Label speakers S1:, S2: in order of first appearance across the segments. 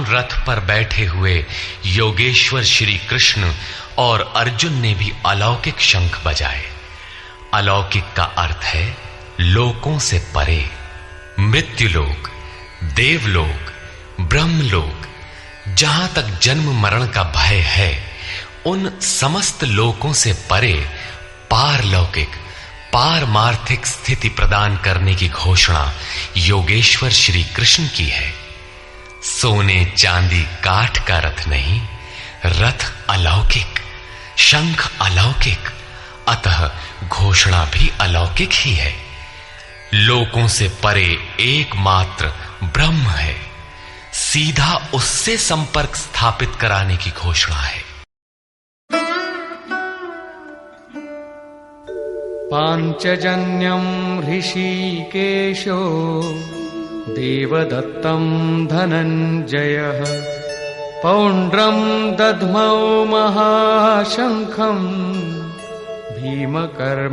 S1: रथ पर बैठे हुए योगेश्वर श्री कृष्ण और अर्जुन ने भी अलौकिक शंख बजाए। अलौकिक का अर्थ है लोकों से परे। मृत्युलोक, देवलोक, ब्रह्मलोक, जहां तक जन्म मरण का भय है, उन समस्त लोकों से परे पारलौकिक, पारमार्थिक स्थिति प्रदान करने की घोषणा योगेश्वर श्री कृष्ण की है। सोने चांदी काठ का रथ नहीं, रथ अलौकिक, शंख अलौकिक, अतः घोषणा भी अलौकिक ही है। लोकों से परे एकमात्र ब्रह्म है, सीधा उससे संपर्क स्थापित कराने की घोषणा है।
S2: पांचजन्यं ऋषिकेशो देवदत्तं धनञ्जयः पौंड्रं दध्मौ महाशंखं भीमकर्मावृकोदरः।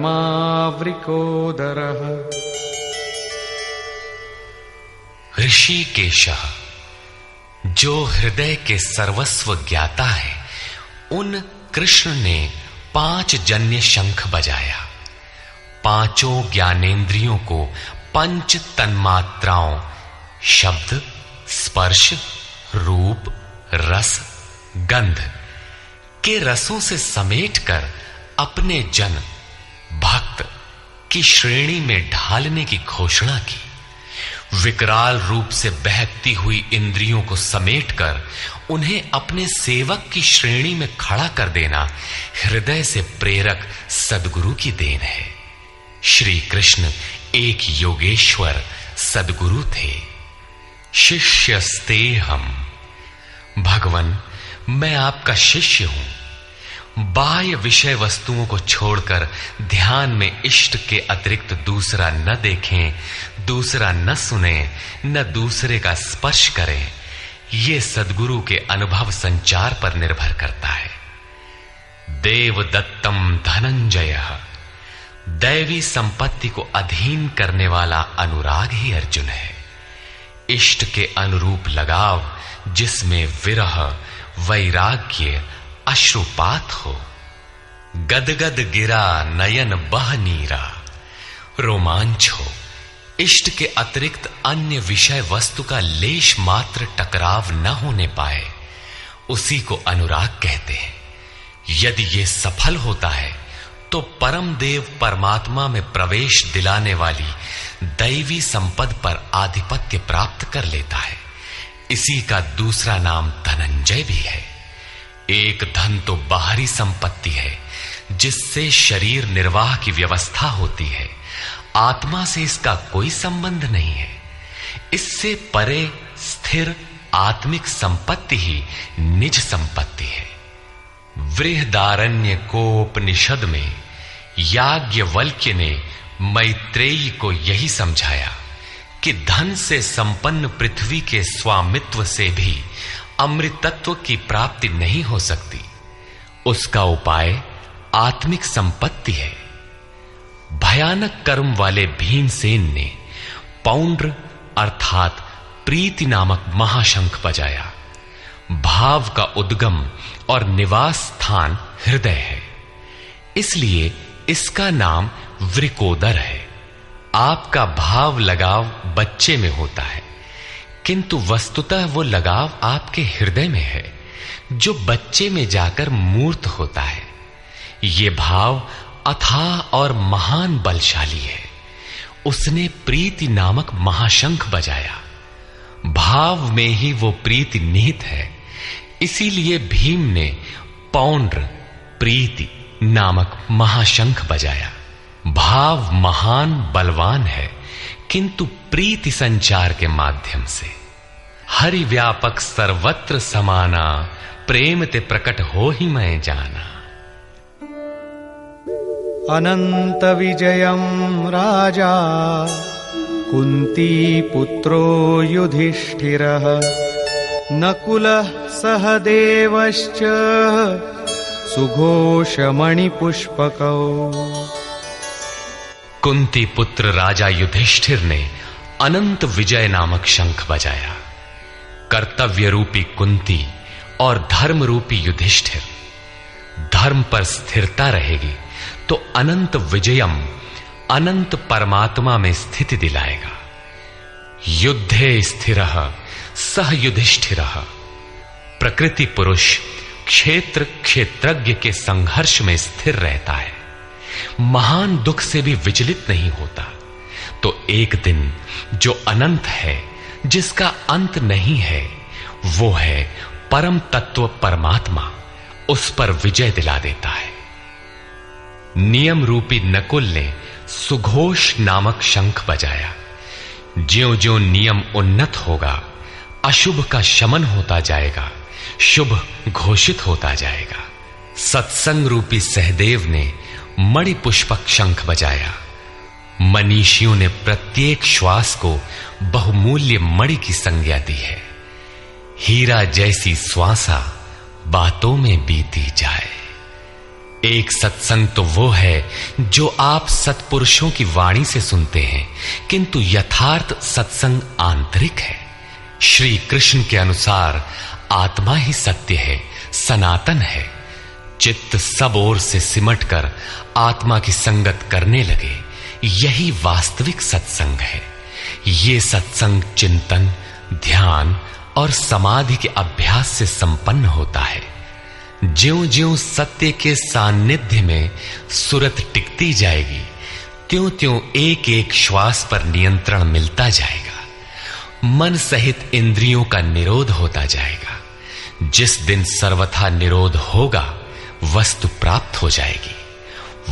S1: ऋषिकेशः, जो हृदय के सर्वस्व ज्ञाता है, उन कृष्ण ने 5 जन्य शंख बजाया। पांचों ज्ञानेंद्रियों को पंच तन्मात्राओं शब्द, स्पर्श, रूप, रस, गंध के रसों से समेटकर अपने जन भक्त की श्रेणी में ढालने की घोषणा की। विकराल रूप से बहकती हुई इंद्रियों को समेटकर उन्हें अपने सेवक की श्रेणी में खड़ा कर देना हृदय से प्रेरक सद्गुरु की देन है। श्री कृष्ण एक योगेश्वर सद्गुरु थे। शिष्यस्ते हम, भगवन मैं आपका शिष्य हूं। बाह्य विषय वस्तुओं को छोड़कर ध्यान में इष्ट के अतिरिक्त दूसरा न देखें, दूसरा न सुने, न दूसरे का स्पर्श करें। यह सद्गुरु के अनुभव संचार पर निर्भर करता है। देवदत्तम धनंजयः, दैवी संपत्ति को अधीन करने वाला अनुराग ही अर्जुन है। इष्ट के अनुरूप लगाव, जिसमें विरह, वैराग्य, अश्रुपात हो। गदगद गिरा नयन बह नीरा, रोमांच हो। इष्ट के अतिरिक्त अन्य विषय वस्तु का लेश मात्र टकराव न होने पाए, उसी को अनुराग कहते हैं। यदि यह सफल होता है तो परम देव परमात्मा में प्रवेश दिलाने वाली दैवी संपद पर आधिपत्य प्राप्त कर लेता है। इसी का दूसरा नाम धनंजय भी है। एक धन तो बाहरी संपत्ति है, जिससे शरीर निर्वाह की व्यवस्था होती है। आत्मा से इसका कोई संबंध नहीं है। इससे परे स्थिर आत्मिक संपत्ति ही निज संपत्ति है। बृहदारण्य कोपनिषद में याज्ञवल्क्य ने मैत्रेयी को यही समझाया कि धन से संपन्न पृथ्वी के स्वामित्व से भी अमृतत्व की प्राप्ति नहीं हो सकती। उसका उपाय आत्मिक संपत्ति है। भयानक कर्म वाले भीमसेन ने पौंड्र अर्थात प्रीति नामक महाशंख बजाया। भाव का उद्गम और निवास स्थान हृदय है, इसलिए इसका नाम वृकोदर है। आपका भाव लगाव बच्चे में होता है, किंतु वस्तुतः वो लगाव आपके हृदय में है, जो बच्चे में जाकर मूर्त होता है। ये भाव अथाह और महान बलशाली है। उसने प्रीति नामक महाशंख बजाया। भाव में ही वो प्रीति निहित है, इसीलिए भीम ने पौंड्र प्रीति नामक महाशंख बजाया। भाव महान बलवान है, किंतु प्रीति संचार के माध्यम से। हरि व्यापक सर्वत्र समाना, प्रेम ते प्रकट हो ही मैं जाना।
S2: अनंत विजयं राजा कुंती पुत्रो युधिष्ठिरः नकुलः सहदेवश्च सुघोषमणिपुष्पकौ।
S1: कुंती पुत्र राजा युधिष्ठिर ने अनंत विजय नामक शंख बजाया। कर्तव्य रूपी कुंती और धर्म रूपी युधिष्ठिर। धर्म पर स्थिरता रहेगी तो अनंत विजयम, अनंत परमात्मा में स्थिति दिलाएगा। युद्धे स्थिरः सह युधिष्ठिरः। प्रकृति पुरुष क्षेत्र क्षेत्रज्ञ के संघर्ष में स्थिर रहता है, महान दुख से भी विचलित नहीं होता। तो एक दिन जो अनंत है, जिसका अंत नहीं है, वो है परम तत्व परमात्मा, उस पर विजय दिला देता है। नियम रूपी नकुल ने सुघोष नामक शंख बजाया। ज्यों ज्यों नियम उन्नत होगा, अशुभ का शमन होता जाएगा, शुभ घोषित होता जाएगा। सत्संग रूपी सहदेव ने मणि पुष्पक शंख बजाया। मनीषियों ने प्रत्येक श्वास को बहुमूल्य मणि की संज्ञा दी है। हीरा जैसी श्वासा बातों में बीती जाए। एक सत्संग तो वो है जो आप सत्पुरुषों की वाणी से सुनते हैं, किंतु यथार्थ सत्संग आंतरिक है। श्री कृष्ण के अनुसार आत्मा ही सत्य है, सनातन है। चित्त सब ओर से सिमटकर आत्मा की संगत करने लगे, यही वास्तविक सत्संग है। ये सत्संग चिंतन, ध्यान और समाधि के अभ्यास से संपन्न होता है। ज्यों ज्यों सत्य के सान्निध्य में सुरत टिकती जाएगी, त्यों त्यों एक एक श्वास पर नियंत्रण मिलता जाएगा। मन सहित इंद्रियों का निरोध होता जाएगा। जिस दिन सर्वथा निरोध होगा, वस्तु प्राप्त हो जाएगी।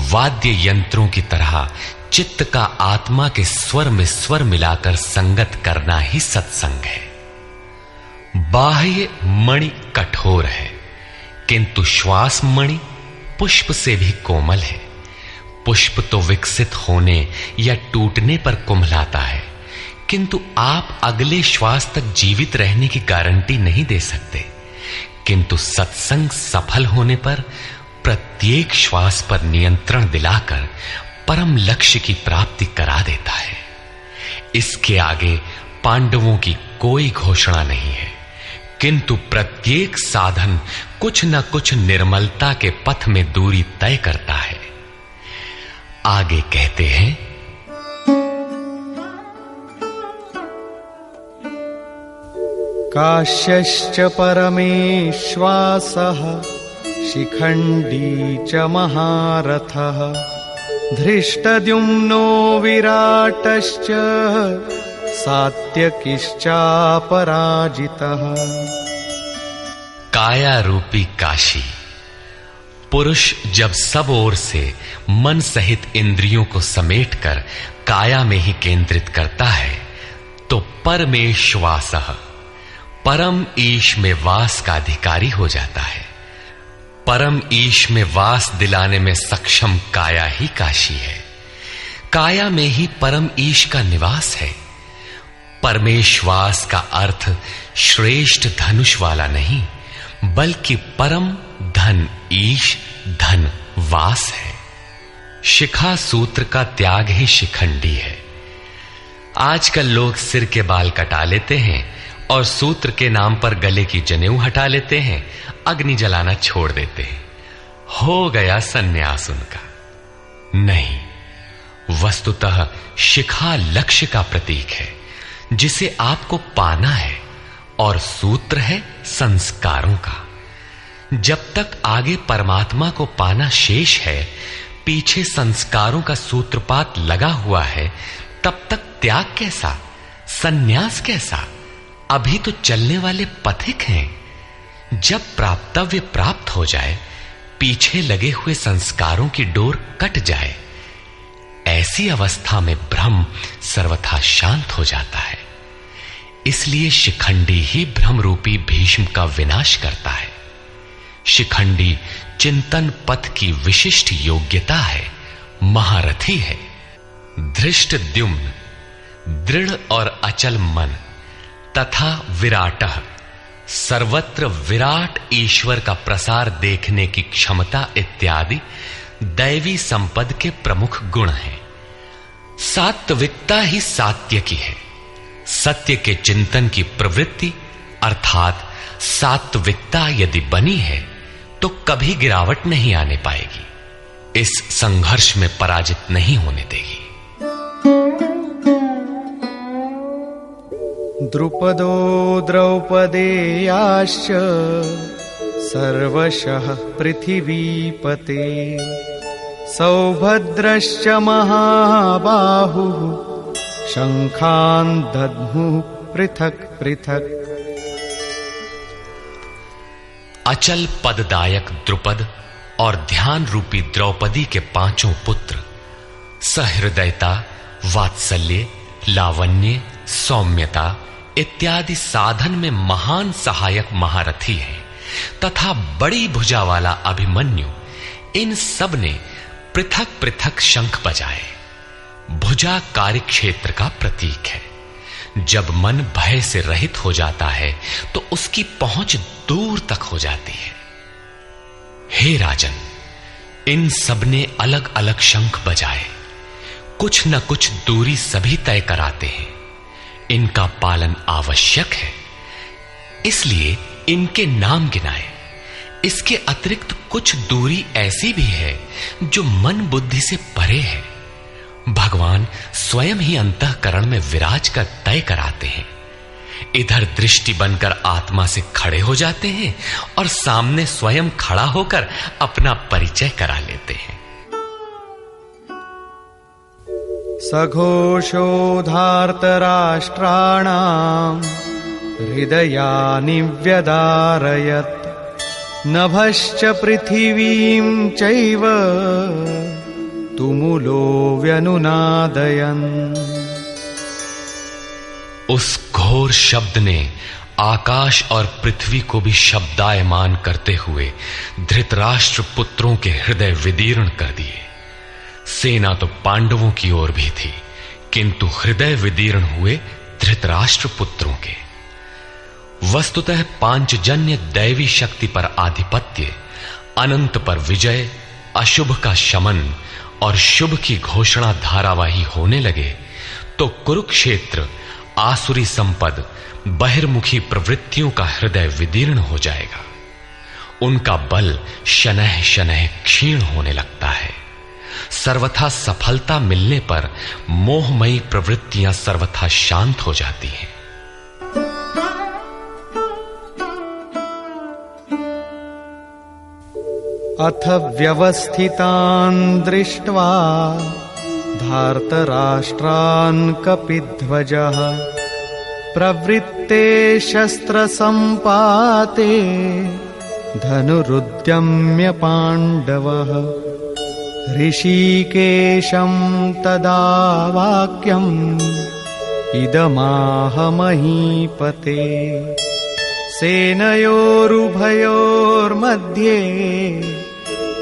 S1: वाद्य यंत्रों की तरह चित्त का आत्मा के स्वर में स्वर मिलाकर संगत करना ही सत्संग है। बाह्य मणि कठोर है, किंतु श्वास मणि पुष्प से भी कोमल है। पुष्प तो विकसित होने या टूटने पर कुम्हलाता है, किंतु आप अगले श्वास तक जीवित रहने की गारंटी नहीं दे सकते। किंतु सत्संग सफल होने पर प्रत्येक श्वास पर नियंत्रण दिलाकर परम लक्ष्य की प्राप्ति करा देता है। इसके आगे पांडवों की कोई घोषणा नहीं है, किंतु प्रत्येक साधन कुछ न कुछ निर्मलता के पथ में दूरी तय करता है। आगे कहते हैं,
S2: काश्यश्च परमेश्वासः शिखण्डी च महारथः धृष्टद्युम्नो विराटश्च सात्यकिश्चापराजितः।
S1: काया रूपी काशी। पुरुष जब सब ओर से मन सहित इंद्रियों को समेटकर काया में ही केंद्रित करता है, तो परमेश्वासः, परम ईश में वास का अधिकारी हो जाता है। परम ईश में वास दिलाने में सक्षम काया ही काशी है। काया में ही परम ईश का निवास है। परमेश्वास का अर्थ श्रेष्ठ धनुष वाला नहीं, बल्कि परम धन ईश धन वास है। शिखा सूत्र का त्याग ही शिखंडी है। आजकल लोग सिर के बाल कटा लेते हैं और सूत्र के नाम पर गले की जनेऊ हटा लेते हैं, अग्नि जलाना छोड़ देते हैं। हो गया सन्यास उनका। नहीं, वस्तुतः शिखा लक्ष्य का प्रतीक है जिसे आपको पाना है, और सूत्र है संस्कारों का। जब तक आगे परमात्मा को पाना शेष है, पीछे संस्कारों का सूत्रपात लगा हुआ है, तब तक त्याग कैसा, सन्यास कैसा? अभी तो चलने वाले पथिक हैं। जब प्राप्तव्य प्राप्त हो जाए, पीछे लगे हुए संस्कारों की डोर कट जाए, ऐसी अवस्था में ब्रह्म सर्वथा शांत हो जाता है। इसलिए शिखंडी ही ब्रह्म रूपी भीष्म का विनाश करता है। शिखंडी चिंतन पथ की विशिष्ट योग्यता है, महारथी है। धृष्टद्युम्न दृढ़ और अचल मन तथा विराटः सर्वत्र विराट ईश्वर का प्रसार देखने की क्षमता इत्यादि दैवी संपद के प्रमुख गुण हैं। सात्विकता ही सात्य की है। सत्य के चिंतन की प्रवृत्ति अर्थात सात्विकता यदि बनी है तो कभी गिरावट नहीं आने पाएगी, इस संघर्ष में पराजित नहीं होने देगी।
S2: द्रुपदो द्रौपदेयाश्च सर्वशः पृथिवीपते सौभद्रश्च महाबाहुः शंखान् दद्मुः पृथक् पृथक्।
S1: अचल पददायक द्रुपद और ध्यान रूपी द्रौपदी के पांचों पुत्र सहृदयता, वात्सल्य, लावण्य, सौम्यता इत्यादि साधन में महान सहायक महारथी हैं तथा बड़ी भुजा वाला अभिमन्यु, इन सब ने पृथक पृथक शंख बजाए। भुजा कार्यक्षेत्र का प्रतीक है। जब मन भय से रहित हो जाता है तो उसकी पहुंच दूर तक हो जाती है। हे राजन, इन सब ने अलग अलग शंख बजाए, कुछ न कुछ दूरी सभी तय कराते हैं। इनका पालन आवश्यक है, इसलिए इनके नाम गिनाए। इसके अतिरिक्त कुछ दूरी ऐसी भी है जो मन बुद्धि से परे है। भगवान स्वयं ही अंतःकरण में विराज कर तय कराते हैं। इधर दृष्टि बनकर आत्मा से खड़े हो जाते हैं और सामने स्वयं खड़ा होकर अपना परिचय करा लेते हैं।
S2: सघोषो धार्तराष्ट्राणाम् हृदयानि व्यदारयत् नभश्च पृथिवीं चैव तुमुलो व्यनुनादयन्।
S1: उस घोर शब्द ने आकाश और पृथ्वी को भी शब्दायमान करते हुए धृतराष्ट्र पुत्रों के हृदय विदीर्ण कर दिए। सेना तो पांडवों की ओर भी थी, किंतु हृदय विदीर्ण हुए धृतराष्ट्र पुत्रों के। वस्तुतः पांचजन्य दैवी शक्ति पर आधिपत्य, अनंत पर विजय, अशुभ का शमन और शुभ की घोषणा धारावाही होने लगे तो कुरुक्षेत्र आसुरी संपद, बहिर्मुखी प्रवृत्तियों का हृदय विदीर्ण हो जाएगा। उनका बल शनैः शनैः क्षीण होने लगता है। सर्वथा सफलता मिलने पर मोहमयी प्रवृत्तियां सर्वथा शांत हो जाती हैं।
S2: अथ व्यवस्थितान् दृष्ट्वा धार्तराष्ट्रान् कपिध्वजः प्रवृत्ते शस्त्रसम्पाते धनुरुद्यम्य पाण्डवः ऋषिकेशं तदा वाक्यम् इदमाह महीपते सेनयोरुभयोर्मध्ये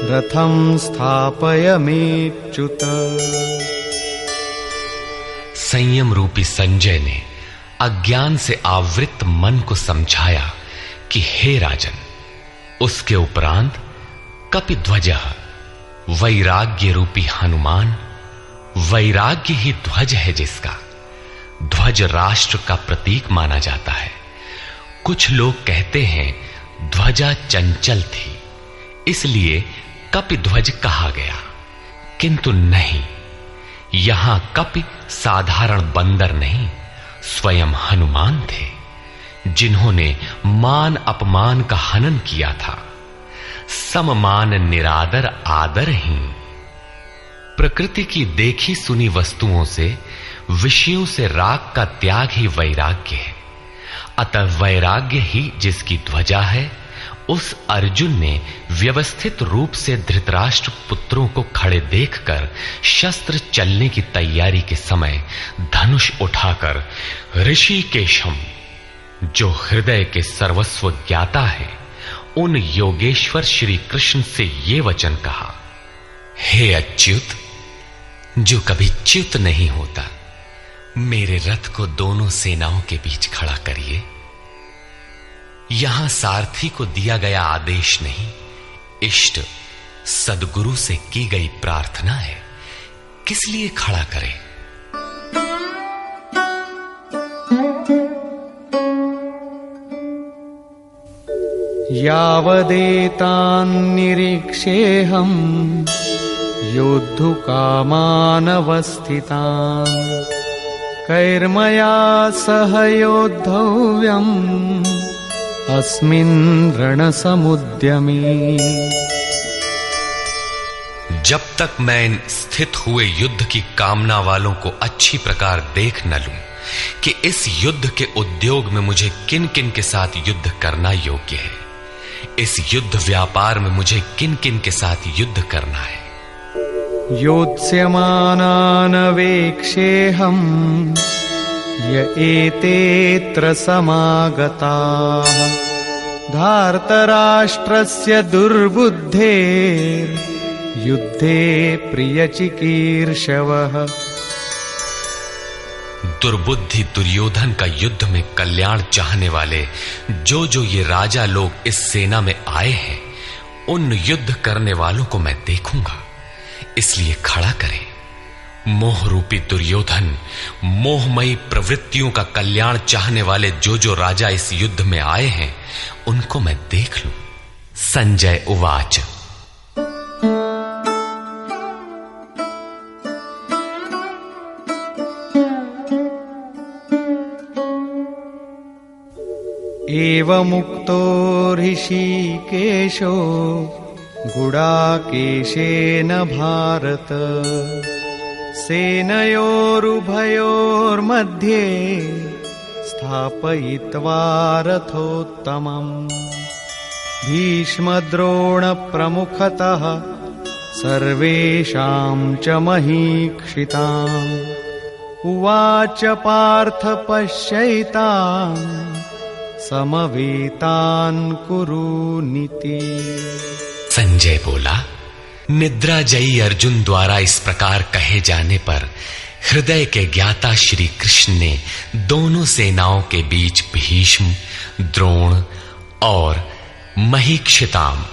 S2: रथं स्थापयमेच्युत।
S1: संयम रूपी संजय ने अज्ञान से आवृत मन को समझाया कि हे राजन, उसके उपरांत कपिध्वजः, वैराग्य रूपी हनुमान, वैराग्य ही ध्वज है जिसका, ध्वज राष्ट्र का प्रतीक माना जाता है। कुछ लोग कहते हैं ध्वजा चंचल थी इसलिए कपिध्वज कहा गया, किंतु नहीं, यहां कपि साधारण बंदर नहीं, स्वयं हनुमान थे, जिन्होंने मान अपमान का हनन किया था। सममान निरादर आदरहीन। प्रकृति की देखी सुनी वस्तुओं से, विषयों से राग का त्याग ही वैराग्य है। अतः वैराग्य ही जिसकी ध्वजा है, उस अर्जुन ने व्यवस्थित रूप से धृतराष्ट्र पुत्रों को खड़े देखकर शस्त्र चलने की तैयारी के समय धनुष उठाकर ऋषिकेशम, जो हृदय के सर्वस्व ज्ञाता है, उन योगेश्वर श्री कृष्ण से ये वचन कहा, हे अच्युत, जो कभी च्युत नहीं होता, मेरे रथ को दोनों सेनाओं के बीच खड़ा करिए। यहां सारथी को दिया गया आदेश नहीं, इष्ट सदगुरु से की गई प्रार्थना है, किस लिए खड़ा करें?
S2: यावदेतान्निरीक्षेऽहम् योद्धुकामानवस्थितान् कैर्मया सह योद्धव्यम् अस्मिन् रणसमुद्यमे।
S1: जब तक मैं इन स्थित हुए युद्ध की कामना वालों को अच्छी प्रकार देख न लूं कि इस युद्ध के उद्योग में मुझे किन किन के साथ युद्ध करना योग्य है, इस युद्ध व्यापार में मुझे किन किन के साथ युद्ध करना है।
S2: योत्स्यमानान् वेक्षेऽहम् य एतेऽत्र समागताः धार्तराष्ट्रस्य दुर्बुद्धेर्युद्धे प्रियचिकीर्षवः।
S1: दुर्बुद्धि दुर्योधन का युद्ध में कल्याण चाहने वाले जो ये राजा लोग इस सेना में आए हैं, उन युद्ध करने वालों को मैं देखूंगा, इसलिए खड़ा करें। मोह रूपी दुर्योधन, मोहमयी प्रवृत्तियों का कल्याण चाहने वाले जो राजा इस युद्ध में आए हैं, उनको मैं देख लूं। संजय उवाच।
S2: एवमुक्तो ऋषिकेशो गुडाकेशेन भारत सेनयोरुभयोर्मध्ये स्थापयित्वा रथोत्तमम् भीष्मद्रोणप्रमुखतः सर्वेषां च महीक्षिताम् उवाच पार्थ पश्यैतान् समवेतान् कुरुनीति।
S1: संजय बोला, निद्राजयी अर्जुन द्वारा इस प्रकार कहे जाने पर हृदय के ज्ञाता श्री कृष्ण ने दोनों सेनाओं के बीच भीष्म, द्रोण और महीक्षिताम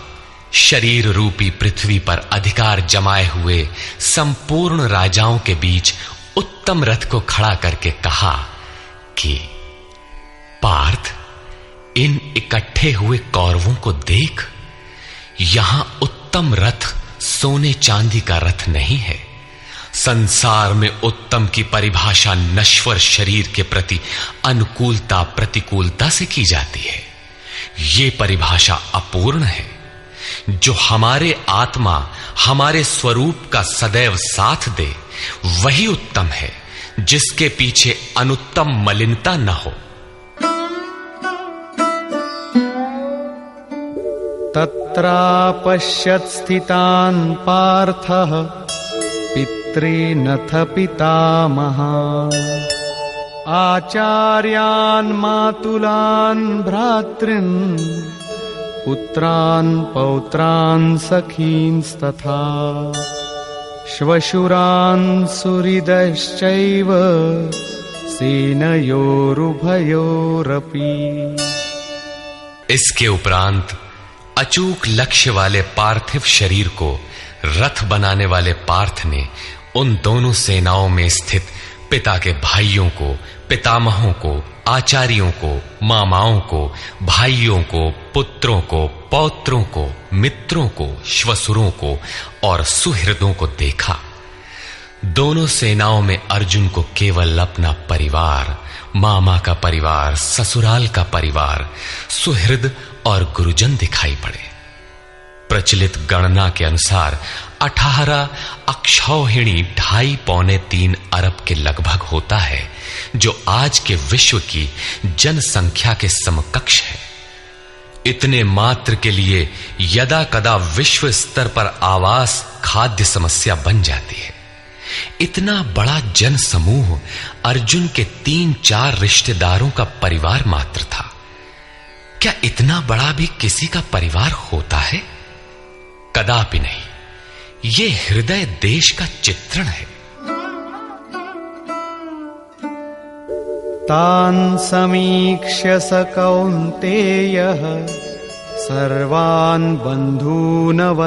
S1: शरीर रूपी पृथ्वी पर अधिकार जमाए हुए संपूर्ण राजाओं के बीच उत्तम रथ को खड़ा करके कहा कि पार्थ, इन इकट्ठे हुए कौरवों को देख, यहां उत्तम रथ सोने चांदी का रथ नहीं है। संसार में उत्तम की परिभाषा नश्वर शरीर के प्रति अनुकूलता प्रतिकूलता से की जाती है। ये परिभाषा अपूर्ण है। जो हमारे आत्मा हमारे स्वरूप का सदैव साथ दे, वही उत्तम है, जिसके पीछे अनुत्तम मलिनता न हो।
S2: तत्रापश्यत् स्थितान् पार्थः पितॄनथ पितामहान् आचार्यान् मातुलान् भ्रातॄन् पुत्रान् पौत्रान् सखींस्तथा श्वशुरान् सुहृदश्चैव सेनयोरुभयोरपि।
S1: इसके उपरांत अचूक लक्ष्य वाले पार्थिव शरीर को रथ बनाने वाले पार्थ ने उन दोनों सेनाओं में स्थित पिता के भाइयों को, पितामहों को, आचार्यों को, मामाओं को, भाइयों को, पुत्रों को, पौत्रों को, मित्रों को, श्वसुरों को और सुहृदों को देखा। दोनों सेनाओं में अर्जुन को केवल अपना परिवार, मामा का परिवार, ससुराल का परिवार, सुहृद और गुरुजन दिखाई पड़े। प्रचलित गणना के अनुसार 18 अक्षौहिणी 2.5-3 अरब के लगभग होता है, जो आज के विश्व की जनसंख्या के समकक्ष है। इतने मात्र के लिए यदा कदा विश्व स्तर पर आवास खाद्य समस्या बन जाती है। इतना बड़ा जन समूह अर्जुन के 3-4 रिश्तेदारों का परिवार मात्र था। क्या इतना बड़ा भी किसी का परिवार होता है? कदापि नहीं। ये हृदय देश का चित्रण है।
S2: तान् समीक्ष्य स कौन्तेयः सर्वान् बन्धूनवस्थितान्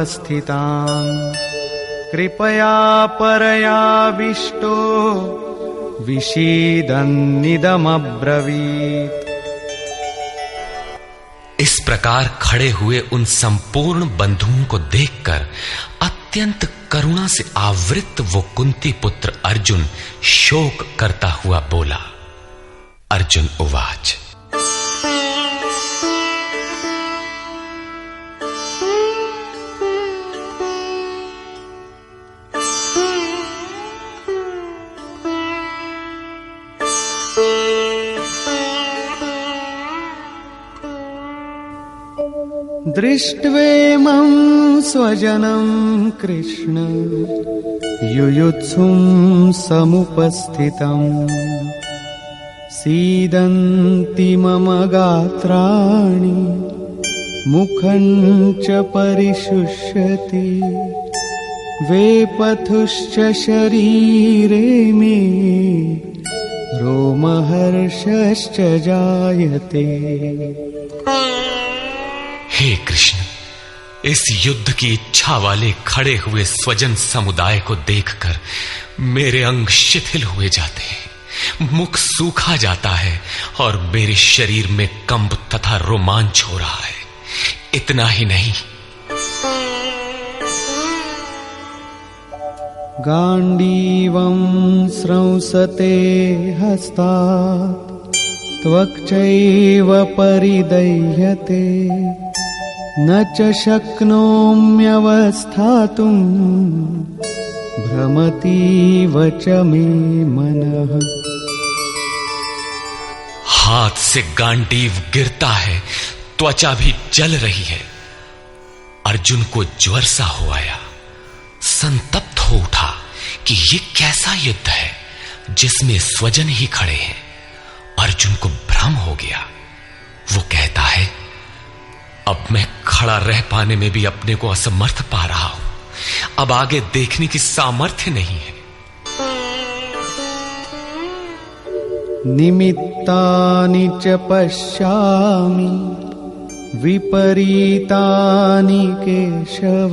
S2: कृपया परयाविष्टो विषीदन्निदमब्रवीत्।
S1: इस प्रकार खड़े हुए उन संपूर्ण बंधुओं को देखकर अत्यंत करुणा से आवृत वो कुंती पुत्र अर्जुन शोक करता हुआ बोला। अर्जुन उवाच।
S2: दृष्ट्वेमं स्वजनं कृष्ण युयुत्सुं समुपस्थितम् सीदन्ति मम गात्राणि मुखं च परिशुष्यति वेपथुश्च शरीरे मे रोमहर्षश्च जायते।
S1: हे कृष्ण, इस युद्ध की इच्छा वाले खड़े हुए स्वजन समुदाय को देखकर मेरे अंग शिथिल हुए जाते हैं, मुख सूखा जाता है और मेरे शरीर में कंप तथा रोमांच हो रहा है। इतना ही नहीं,
S2: गांडीवं स्रंसते हस्तात् त्वक्चैव परिदह्यते न च शक्नोम्यवस्थातुं भ्रमतीव च मे मनः।
S1: हाथ से गांडीव गिरता है, त्वचा भी जल रही है। अर्जुन को ज्वर सा हो आया, संतप्त हो उठा कि ये कैसा युद्ध है जिसमें स्वजन ही खड़े हैं। अर्जुन को भ्रम हो गया। वो कहता है, अब मैं खड़ा रह पाने में भी अपने को असमर्थ पा रहा हूं, अब आगे देखने की सामर्थ्य नहीं है।
S2: निमित्तानि च पश्यामि विपरीतानि केशव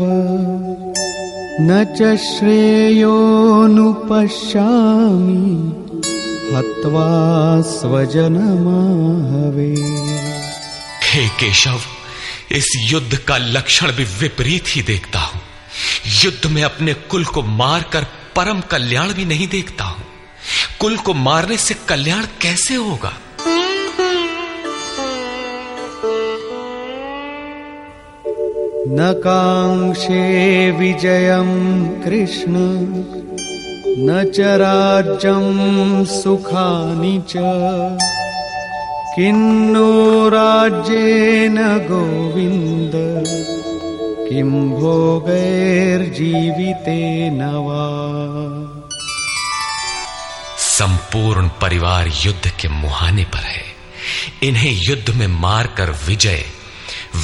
S2: न च श्रेयोनुपश्यामि हत्वा स्वजनमाहवे।
S1: हे केशव, इस युद्ध का लक्षण भी विपरीत ही देखता हूं। युद्ध में अपने कुल को मारकर परम कल्याण भी नहीं देखता हूं। कुल को मारने से कल्याण कैसे होगा?
S2: न कांक्षे विजयं कृष्ण न च राज्यं सुखानि च किन्नो राज्येन गोविन्द किं भोगैर्जीवितेन वा।
S1: संपूर्ण परिवार युद्ध के मुहाने पर है। इन्हें युद्ध में मारकर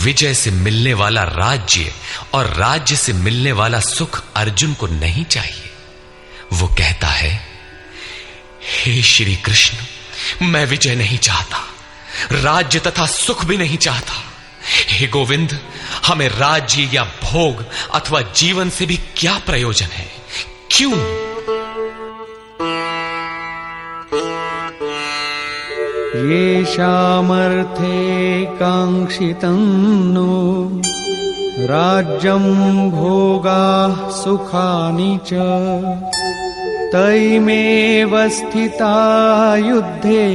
S1: विजय से मिलने वाला राज्य और राज्य से मिलने वाला सुख अर्जुन को नहीं चाहिए। वो कहता है, हे श्री कृष्ण, मैं विजय नहीं चाहता, राज्य तथा सुख भी नहीं चाहता। हे गोविंद, हमें राज्य या भोग अथवा जीवन से भी क्या प्रयोजन है? क्यों?
S2: येषामर्थे कांक्षितं नो राज्यं भोगाः सुखानि च तैमेव स्थिता युद्धे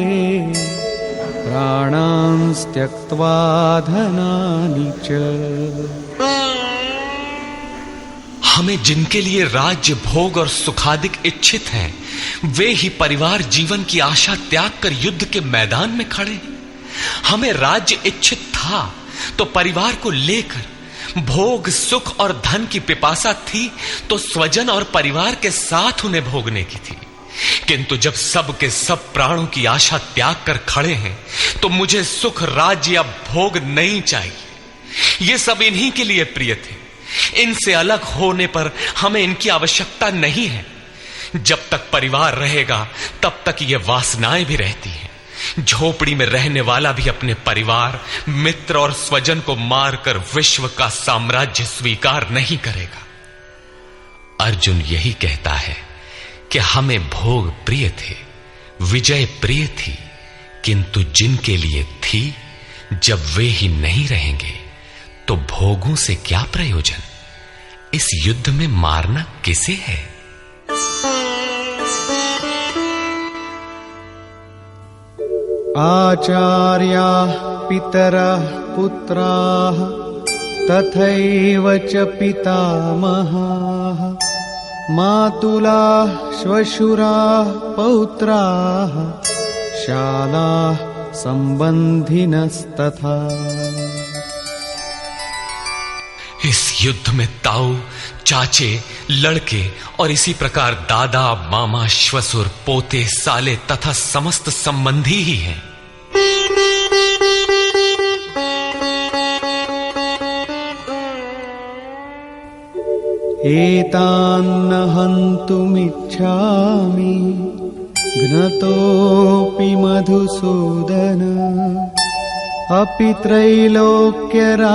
S2: प्राणान् त्यक्त्वा धनानि च।
S1: हमें जिनके लिए राज्य भोग और सुखादिक इच्छित हैं, वे ही परिवार जीवन की आशा त्याग कर युद्ध के मैदान में खड़े। हमें राज्य इच्छित था तो परिवार को लेकर, भोग सुख और धन की पिपासा थी तो स्वजन और परिवार के साथ उन्हें भोगने की थी। किंतु जब सब के सब प्राणों की आशा त्याग कर खड़े हैं तो मुझे सुख राज्य या भोग नहीं चाहिए। ये सब इन्हीं के लिए प्रिय थे। इनसे अलग होने पर हमें इनकी आवश्यकता नहीं है। जब तक परिवार रहेगा तब तक ये वासनाएं भी रहती हैं। झोपड़ी में रहने वाला भी अपने परिवार, मित्र और स्वजन को मारकर विश्व का साम्राज्य स्वीकार नहीं करेगा। अर्जुन यही कहता है कि हमें भोग प्रिय थे, विजय प्रिय थी, किंतु जिनके लिए थी जब वे ही नहीं रहेंगे तो भोगों से क्या प्रयोजन? इस युद्ध में मारना किसे है?
S2: आचार्याः पितरः पुत्राः तथैव च पितामहाः मातुलाः श्वशुराः पौत्राः शालाः संबंधिनस्तथा।
S1: इस युद्ध में ताऊ, चाचे, लड़के और इसी प्रकार दादा, मामा, श्वसुर, पोते, साले तथा समस्त संबंधी ही हैं।
S2: एतान्न हन्तुमिच्छामि घ्नतोऽपि मधुसूदन अपि त्रैलोक्यरा